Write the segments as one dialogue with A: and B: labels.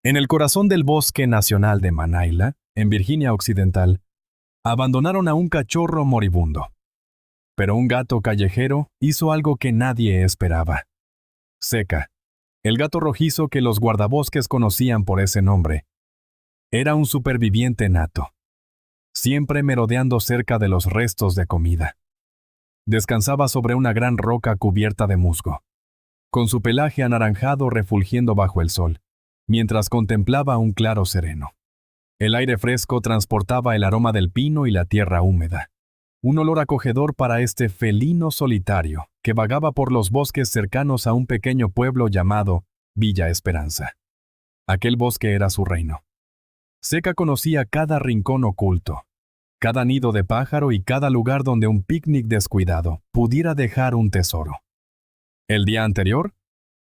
A: En el corazón del Bosque Nacional de Manaila, en Virginia Occidental, abandonaron a un cachorro moribundo. Pero un gato callejero hizo algo que nadie esperaba. Seca, el gato rojizo que los guardabosques conocían por ese nombre, era un superviviente nato, siempre merodeando cerca de los restos de comida. Descansaba sobre una gran roca cubierta de musgo, con su pelaje anaranjado refulgiendo bajo el sol, mientras contemplaba un claro sereno. El aire fresco transportaba el aroma del pino y la tierra húmeda, un olor acogedor para este felino solitario que vagaba por los bosques cercanos a un pequeño pueblo llamado Villa Esperanza. Aquel bosque era su reino. Seca conocía cada rincón oculto, cada nido de pájaro y cada lugar donde un picnic descuidado pudiera dejar un tesoro. El día anterior,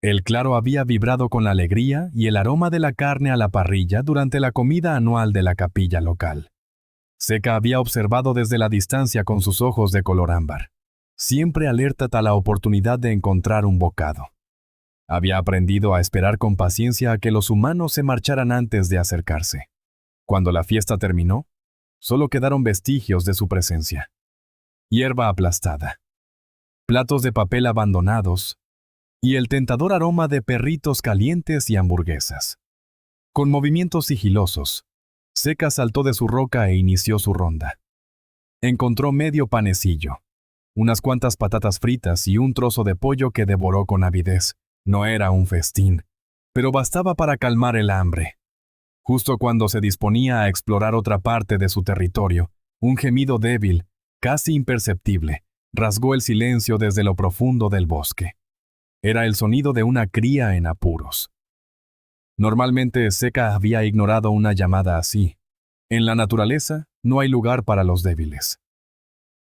A: el claro había vibrado con la alegría y el aroma de la carne a la parrilla durante la comida anual de la capilla local. Seca había observado desde la distancia con sus ojos de color ámbar, siempre alerta a la oportunidad de encontrar un bocado. Había aprendido a esperar con paciencia a que los humanos se marcharan antes de acercarse. Cuando la fiesta terminó, solo quedaron vestigios de su presencia. Hierba aplastada, platos de papel abandonados y el tentador aroma de perritos calientes y hamburguesas. Con movimientos sigilosos, Seca saltó de su roca e inició su ronda. Encontró medio panecillo, unas cuantas patatas fritas y un trozo de pollo que devoró con avidez. No era un festín, pero bastaba para calmar el hambre. Justo cuando se disponía a explorar otra parte de su territorio, un gemido débil, casi imperceptible, rasgó el silencio desde lo profundo del bosque. Era el sonido de una cría en apuros. Normalmente Seca había ignorado una llamada así. En la naturaleza no hay lugar para los débiles.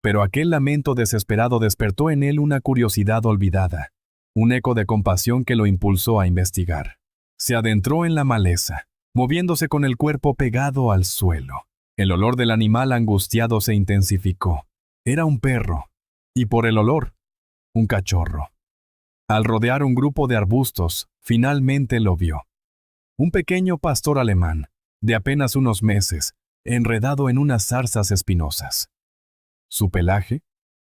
A: Pero aquel lamento desesperado despertó en él una curiosidad olvidada, un eco de compasión que lo impulsó a investigar. Se adentró en la maleza, moviéndose con el cuerpo pegado al suelo. El olor del animal angustiado se intensificó. Era un perro, y por el olor, un cachorro. Al rodear un grupo de arbustos, finalmente lo vio. Un pequeño pastor alemán, de apenas unos meses, enredado en unas zarzas espinosas. Su pelaje,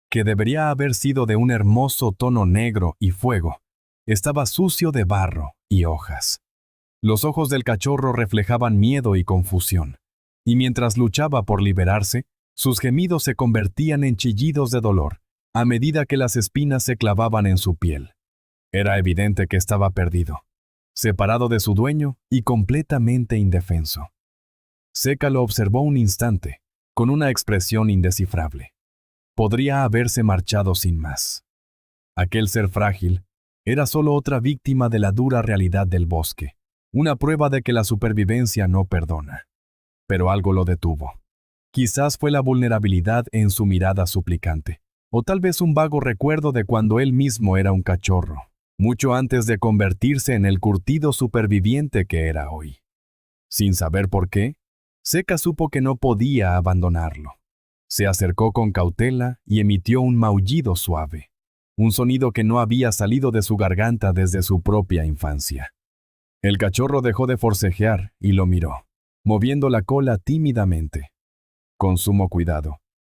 A: que debería haber sido de un hermoso tono negro y fuego, estaba sucio de barro y hojas. Los ojos del cachorro reflejaban miedo y confusión, y mientras luchaba por liberarse, sus gemidos se convertían en chillidos de dolor, a medida que las espinas se clavaban en su piel. Era evidente que estaba perdido, separado de su dueño y completamente indefenso. Seca lo observó un instante, con una expresión indescifrable. Podría haberse marchado sin más. Aquel ser frágil era solo otra víctima de la dura realidad del bosque, una prueba de que la supervivencia no perdona. Pero algo lo detuvo. Quizás fue la vulnerabilidad en su mirada suplicante, o tal vez un vago recuerdo de cuando él mismo era un cachorro, mucho antes de convertirse en el curtido superviviente que era hoy. Sin saber por qué, Seca supo que no podía abandonarlo. Se acercó con cautela y emitió un maullido suave, un sonido que no había salido de su garganta desde su propia infancia. El cachorro dejó de forcejear y lo miró, moviendo la cola tímidamente. Con sumo cuidado,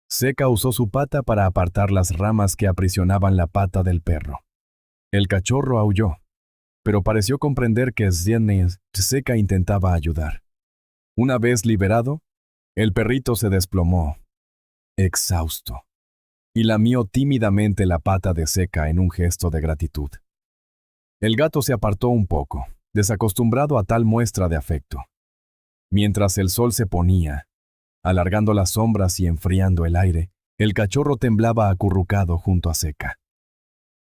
A: Seca usó su pata para apartar las ramas que aprisionaban la pata del perro. El cachorro aulló, pero pareció comprender que Seca intentaba ayudar. Una vez liberado, el perrito se desplomó, exhausto, y lamió tímidamente la pata de Seca en un gesto de gratitud. El gato se apartó un poco, desacostumbrado a tal muestra de afecto. Mientras el sol se ponía, alargando las sombras y enfriando el aire, el cachorro temblaba acurrucado junto a Seca.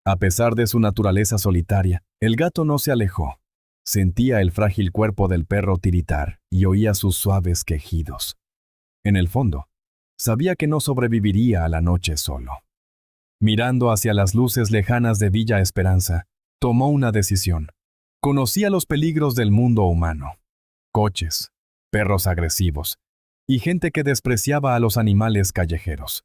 A: A pesar de su naturaleza solitaria, el gato no se alejó. Sentía el frágil cuerpo del perro tiritar y oía sus suaves quejidos. En el fondo, sabía que no sobreviviría a la noche solo. Mirando hacia las luces lejanas de Villa Esperanza, tomó una decisión. Conocía los peligros del mundo humano. Coches, perros agresivos y gente que despreciaba a los animales callejeros.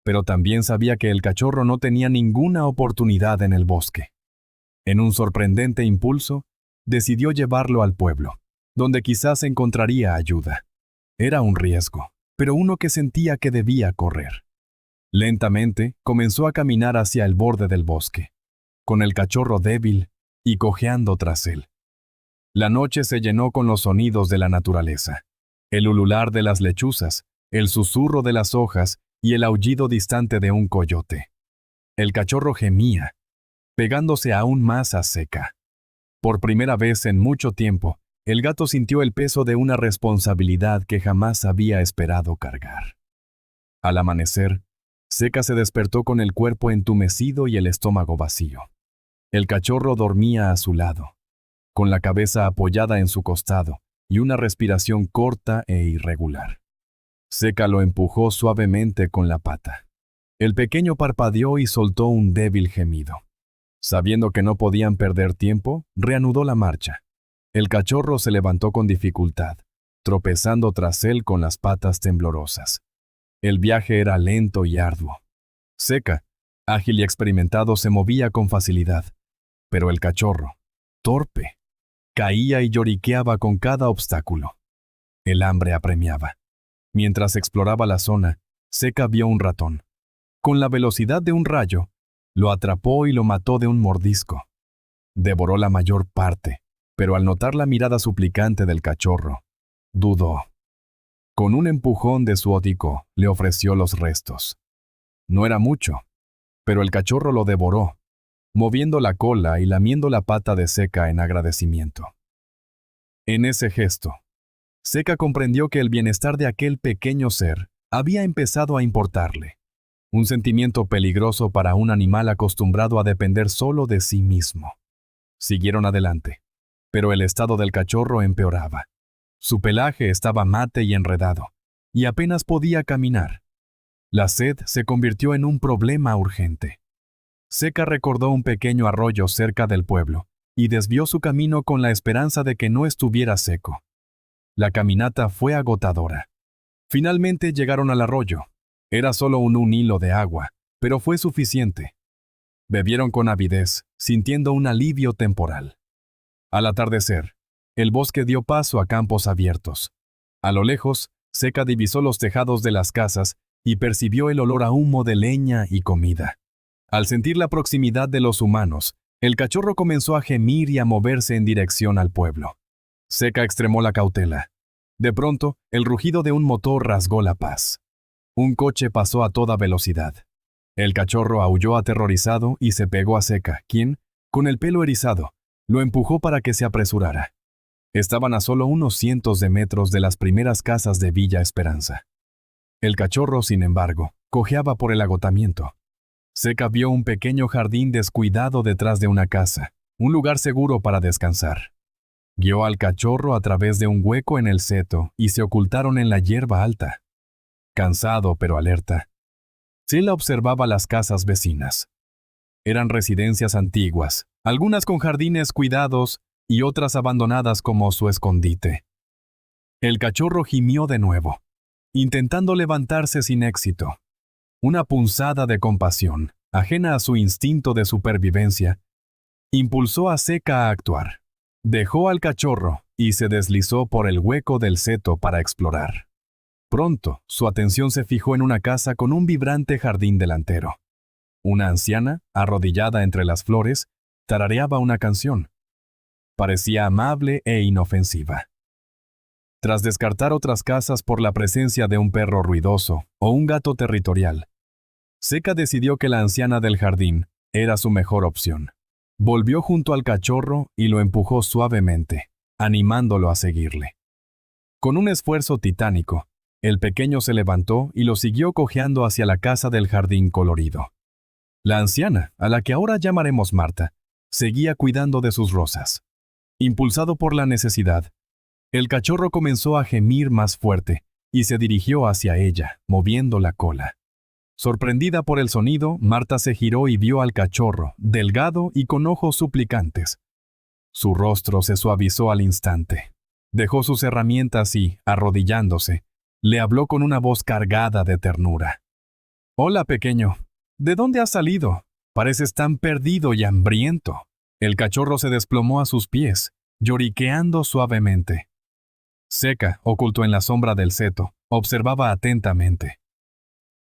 A: Pero también sabía que el cachorro no tenía ninguna oportunidad en el bosque. En un sorprendente impulso, decidió llevarlo al pueblo, donde quizás encontraría ayuda. Era un riesgo, pero uno que sentía que debía correr. Lentamente comenzó a caminar hacia el borde del bosque, con el cachorro débil y cojeando tras él. La noche se llenó con los sonidos de la naturaleza, el ulular de las lechuzas, el susurro de las hojas y el aullido distante de un coyote. El cachorro gemía, pegándose aún más a Seca. Por primera vez en mucho tiempo, el gato sintió el peso de una responsabilidad que jamás había esperado cargar. Al amanecer, Seca se despertó con el cuerpo entumecido y el estómago vacío. El cachorro dormía a su lado, con la cabeza apoyada en su costado y una respiración corta e irregular. Seca lo empujó suavemente con la pata. El pequeño parpadeó y soltó un débil gemido. Sabiendo que no podían perder tiempo, reanudó la marcha. El cachorro se levantó con dificultad, tropezando tras él con las patas temblorosas. El viaje era lento y arduo. Seca, ágil y experimentado, se movía con facilidad, pero el cachorro, torpe, caía y lloriqueaba con cada obstáculo. El hambre apremiaba. Mientras exploraba la zona, Seca vio un ratón. Con la velocidad de un rayo, lo atrapó y lo mató de un mordisco. Devoró la mayor parte, pero al notar la mirada suplicante del cachorro, dudó. Con un empujón de su hocico, le ofreció los restos. No era mucho, pero el cachorro lo devoró, moviendo la cola y lamiendo la pata de Seca en agradecimiento. En ese gesto, Seca comprendió que el bienestar de aquel pequeño ser había empezado a importarle. Un sentimiento peligroso para un animal acostumbrado a depender solo de sí mismo. Siguieron adelante, pero el estado del cachorro empeoraba. Su pelaje estaba mate y enredado, y apenas podía caminar. La sed se convirtió en un problema urgente. Seca recordó un pequeño arroyo cerca del pueblo, y desvió su camino con la esperanza de que no estuviera seco. La caminata fue agotadora. Finalmente llegaron al arroyo. Era solo un hilo de agua, pero fue suficiente. Bebieron con avidez, sintiendo un alivio temporal. Al atardecer, el bosque dio paso a campos abiertos. A lo lejos, Seca divisó los tejados de las casas y percibió el olor a humo de leña y comida. Al sentir la proximidad de los humanos, el cachorro comenzó a gemir y a moverse en dirección al pueblo. Seca extremó la cautela. De pronto, el rugido de un motor rasgó la paz. Un coche pasó a toda velocidad. El cachorro aulló aterrorizado y se pegó a Seca, quien, con el pelo erizado, lo empujó para que se apresurara. Estaban a solo unos cientos de metros de las primeras casas de Villa Esperanza. El cachorro, sin embargo, cojeaba por el agotamiento. Seca vio un pequeño jardín descuidado detrás de una casa, un lugar seguro para descansar. Guió al cachorro a través de un hueco en el seto y se ocultaron en la hierba alta. Cansado pero alerta, Sila observaba las casas vecinas. Eran residencias antiguas, algunas con jardines cuidados y otras abandonadas como su escondite. El cachorro gimió de nuevo, intentando levantarse sin éxito. Una punzada de compasión, ajena a su instinto de supervivencia, impulsó a Seca a actuar. Dejó al cachorro y se deslizó por el hueco del seto para explorar. Pronto, su atención se fijó en una casa con un vibrante jardín delantero. Una anciana, arrodillada entre las flores, tarareaba una canción. Parecía amable e inofensiva. Tras descartar otras casas por la presencia de un perro ruidoso o un gato territorial, Seca decidió que la anciana del jardín era su mejor opción. Volvió junto al cachorro y lo empujó suavemente, animándolo a seguirle. Con un esfuerzo titánico, el pequeño se levantó y lo siguió cojeando hacia la casa del jardín colorido. La anciana, a la que ahora llamaremos Marta, seguía cuidando de sus rosas. Impulsado por la necesidad, el cachorro comenzó a gemir más fuerte y se dirigió hacia ella, moviendo la cola. Sorprendida por el sonido, Marta se giró y vio al cachorro, delgado y con ojos suplicantes. Su rostro se suavizó al instante. Dejó sus herramientas y, arrodillándose, le habló con una voz cargada de ternura. «Hola, pequeño. ¿De dónde has salido? Pareces tan perdido y hambriento». El cachorro se desplomó a sus pies, lloriqueando suavemente. Seca, oculto en la sombra del seto, observaba atentamente.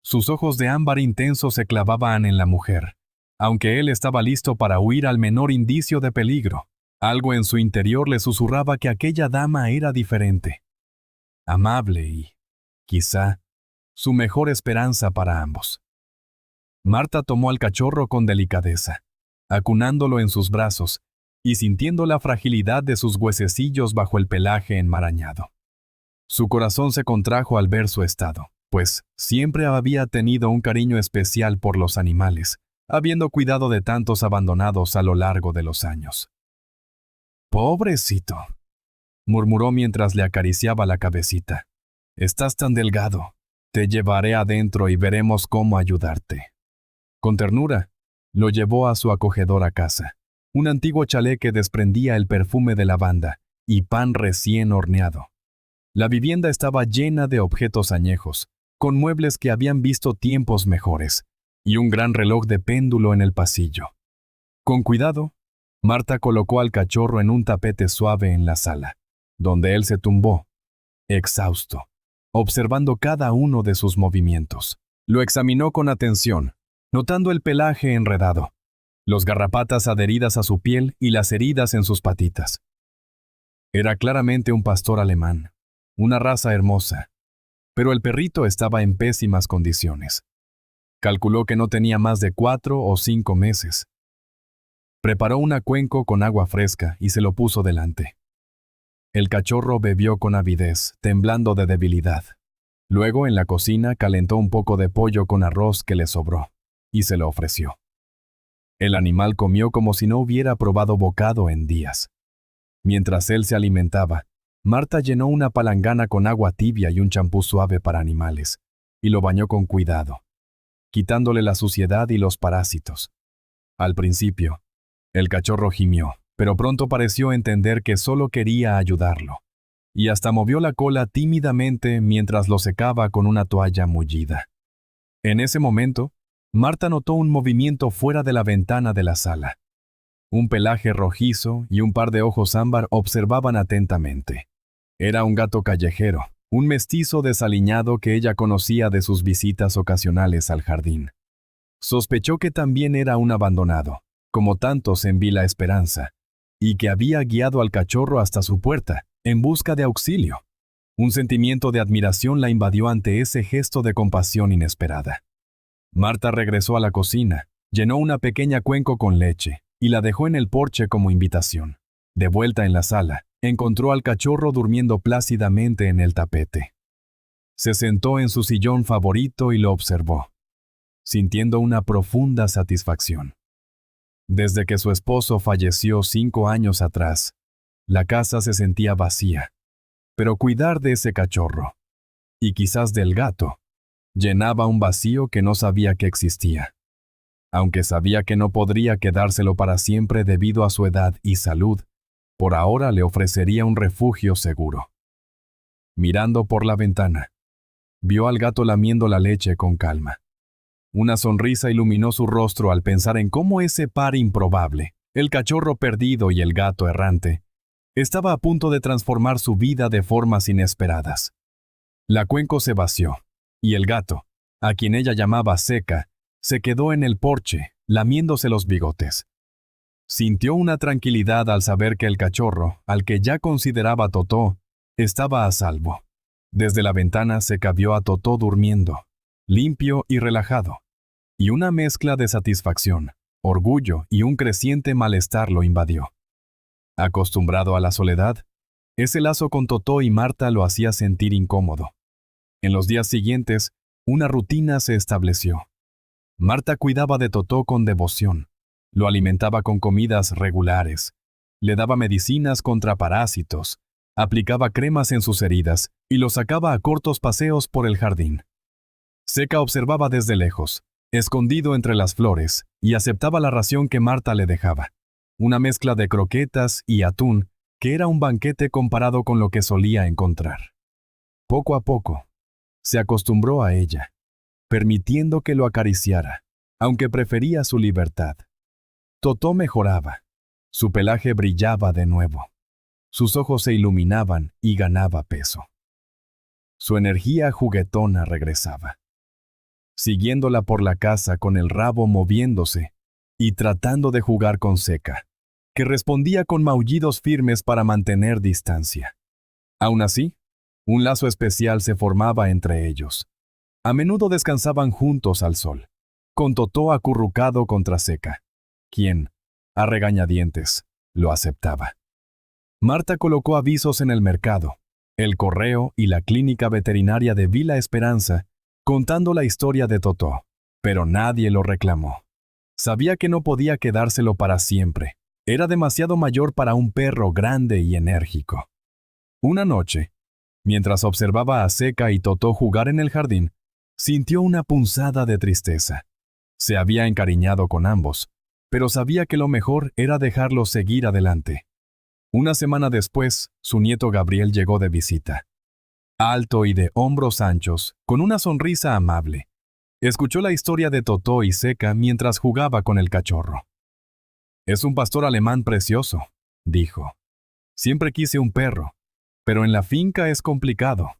A: Sus ojos de ámbar intenso se clavaban en la mujer, aunque él estaba listo para huir al menor indicio de peligro. Algo en su interior le susurraba que aquella dama era diferente, amable y, quizá, su mejor esperanza para ambos. Marta tomó al cachorro con delicadeza, acunándolo en sus brazos y sintiendo la fragilidad de sus huesecillos bajo el pelaje enmarañado. Su corazón se contrajo al ver su estado, pues siempre había tenido un cariño especial por los animales, habiendo cuidado de tantos abandonados a lo largo de los años. «Pobrecito», murmuró mientras le acariciaba la cabecita. «Estás tan delgado. Te llevaré adentro y veremos cómo ayudarte». Con ternura, lo llevó a su acogedora casa, un antiguo chalet que desprendía el perfume de lavanda y pan recién horneado. La vivienda estaba llena de objetos añejos, con muebles que habían visto tiempos mejores, y un gran reloj de péndulo en el pasillo. Con cuidado, Marta colocó al cachorro en un tapete suave en la sala, donde él se tumbó, exhausto, observando cada uno de sus movimientos. Lo examinó con atención, notando el pelaje enredado, los garrapatas adheridas a su piel y las heridas en sus patitas. Era claramente un pastor alemán, una raza hermosa, pero el perrito estaba en pésimas condiciones. Calculó que no tenía más de 4 o 5 meses. Preparó un cuenco con agua fresca y se lo puso delante. El cachorro bebió con avidez, temblando de debilidad. Luego, en la cocina, calentó un poco de pollo con arroz que le sobró, y se lo ofreció. El animal comió como si no hubiera probado bocado en días. Mientras él se alimentaba, Marta llenó una palangana con agua tibia y un champú suave para animales, y lo bañó con cuidado, quitándole la suciedad y los parásitos. Al principio, el cachorro gimió, pero pronto pareció entender que solo quería ayudarlo, y hasta movió la cola tímidamente mientras lo secaba con una toalla mullida. En ese momento, Marta notó un movimiento fuera de la ventana de la sala. Un pelaje rojizo y un par de ojos ámbar observaban atentamente. Era un gato callejero, un mestizo desaliñado que ella conocía de sus visitas ocasionales al jardín. Sospechó que también era un abandonado, como tantos en Villa Esperanza, y que había guiado al cachorro hasta su puerta, en busca de auxilio. Un sentimiento de admiración la invadió ante ese gesto de compasión inesperada. Marta regresó a la cocina, llenó una pequeña cuenco con leche, y la dejó en el porche como invitación. De vuelta en la sala, encontró al cachorro durmiendo plácidamente en el tapete. Se sentó en su sillón favorito y lo observó, sintiendo una profunda satisfacción. Desde que su esposo falleció 5 años atrás, la casa se sentía vacía, pero cuidar de ese cachorro, y quizás del gato, llenaba un vacío que no sabía que existía. Aunque sabía que no podría quedárselo para siempre debido a su edad y salud, por ahora le ofrecería un refugio seguro. Mirando por la ventana, vio al gato lamiendo la leche con calma. Una sonrisa iluminó su rostro al pensar en cómo ese par improbable, el cachorro perdido y el gato errante, estaba a punto de transformar su vida de formas inesperadas. La cuenco se vació, y el gato, a quien ella llamaba Seca, se quedó en el porche, lamiéndose los bigotes. Sintió una tranquilidad al saber que el cachorro, al que ya consideraba Totó, estaba a salvo. Desde la ventana Seca vio a Totó durmiendo, limpio y relajado, y una mezcla de satisfacción, orgullo y un creciente malestar lo invadió. Acostumbrado a la soledad, ese lazo con Totó y Marta lo hacía sentir incómodo. En los días siguientes, una rutina se estableció. Marta cuidaba de Totó con devoción, lo alimentaba con comidas regulares, le daba medicinas contra parásitos, aplicaba cremas en sus heridas y lo sacaba a cortos paseos por el jardín. Seca observaba desde lejos, escondido entre las flores, y aceptaba la ración que Marta le dejaba, una mezcla de croquetas y atún que era un banquete comparado con lo que solía encontrar. Poco a poco, se acostumbró a ella, permitiendo que lo acariciara, aunque prefería su libertad. Totó mejoraba, su pelaje brillaba de nuevo. Sus ojos se iluminaban y ganaba peso. Su energía juguetona regresaba. Siguiéndola por la casa con el rabo moviéndose y tratando de jugar con Seca, que respondía con maullidos firmes para mantener distancia. Aún así, un lazo especial se formaba entre ellos. A menudo descansaban juntos al sol, con Totó acurrucado contra Seca, quien, a regañadientes, lo aceptaba. Marta colocó avisos en el mercado, el correo y la clínica veterinaria de Villa Esperanza, contando la historia de Totó, pero nadie lo reclamó. Sabía que no podía quedárselo para siempre. Era demasiado mayor para un perro grande y enérgico. Una noche, mientras observaba a Seca y Totó jugar en el jardín, sintió una punzada de tristeza. Se había encariñado con ambos, pero sabía que lo mejor era dejarlos seguir adelante. Una semana después, su nieto Gabriel llegó de visita. Alto y de hombros anchos, con una sonrisa amable. Escuchó la historia de Totó y Seca mientras jugaba con el cachorro. «Es un pastor alemán precioso», dijo. «Siempre quise un perro, pero en la finca es complicado».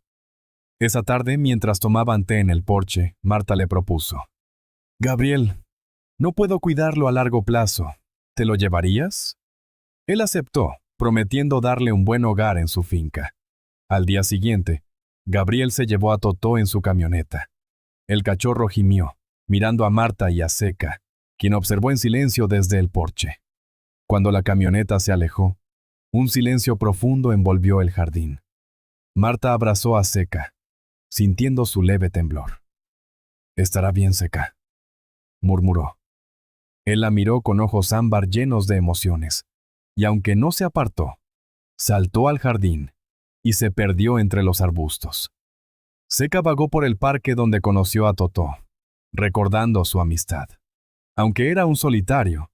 A: Esa tarde, mientras tomaban té en el porche, Marta le propuso: «Gabriel, no puedo cuidarlo a largo plazo. ¿Te lo llevarías?» Él aceptó, prometiendo darle un buen hogar en su finca. Al día siguiente, Gabriel se llevó a Totó en su camioneta. El cachorro gimió, mirando a Marta y a Seca, quien observó en silencio desde el porche. Cuando la camioneta se alejó, un silencio profundo envolvió el jardín. Marta abrazó a Seca, sintiendo su leve temblor. «Estará bien, Seca», murmuró. Él la miró con ojos ámbar llenos de emociones, y aunque no se apartó, saltó al jardín y se perdió entre los arbustos. Seca vagó por el parque donde conoció a Totó, recordando su amistad. Aunque era un solitario,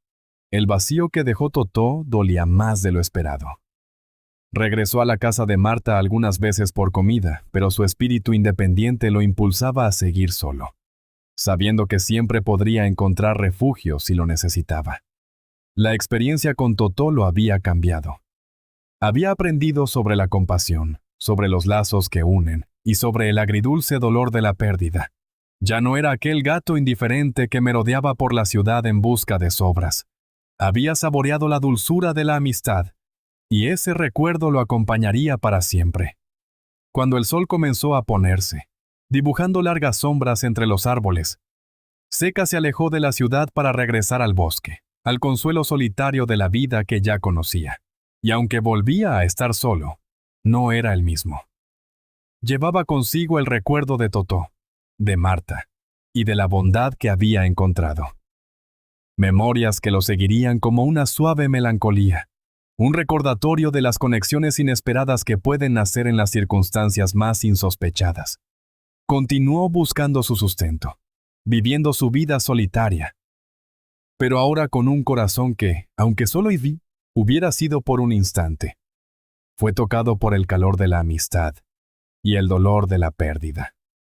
A: el vacío que dejó Totó dolía más de lo esperado. Regresó a la casa de Marta algunas veces por comida, pero su espíritu independiente lo impulsaba a seguir solo, sabiendo que siempre podría encontrar refugio si lo necesitaba. La experiencia con Totó lo había cambiado. Había aprendido sobre la compasión, sobre los lazos que unen y sobre el agridulce dolor de la pérdida. Ya no era aquel gato indiferente que merodeaba por la ciudad en busca de sobras. Había saboreado la dulzura de la amistad, y ese recuerdo lo acompañaría para siempre. Cuando el sol comenzó a ponerse, dibujando largas sombras entre los árboles, Seca se alejó de la ciudad para regresar al bosque, al consuelo solitario de la vida que ya conocía. Y aunque volvía a estar solo, no era el mismo. Llevaba consigo el recuerdo de Totó, de Marta, y de la bondad que había encontrado. Memorias que lo seguirían como una suave melancolía, un recordatorio de las conexiones inesperadas que pueden nacer en las circunstancias más insospechadas. Continuó buscando su sustento, viviendo su vida solitaria, pero ahora con un corazón que, aunque solo hubiera sido por un instante, fue tocado por el calor de la amistad y el dolor de la pérdida.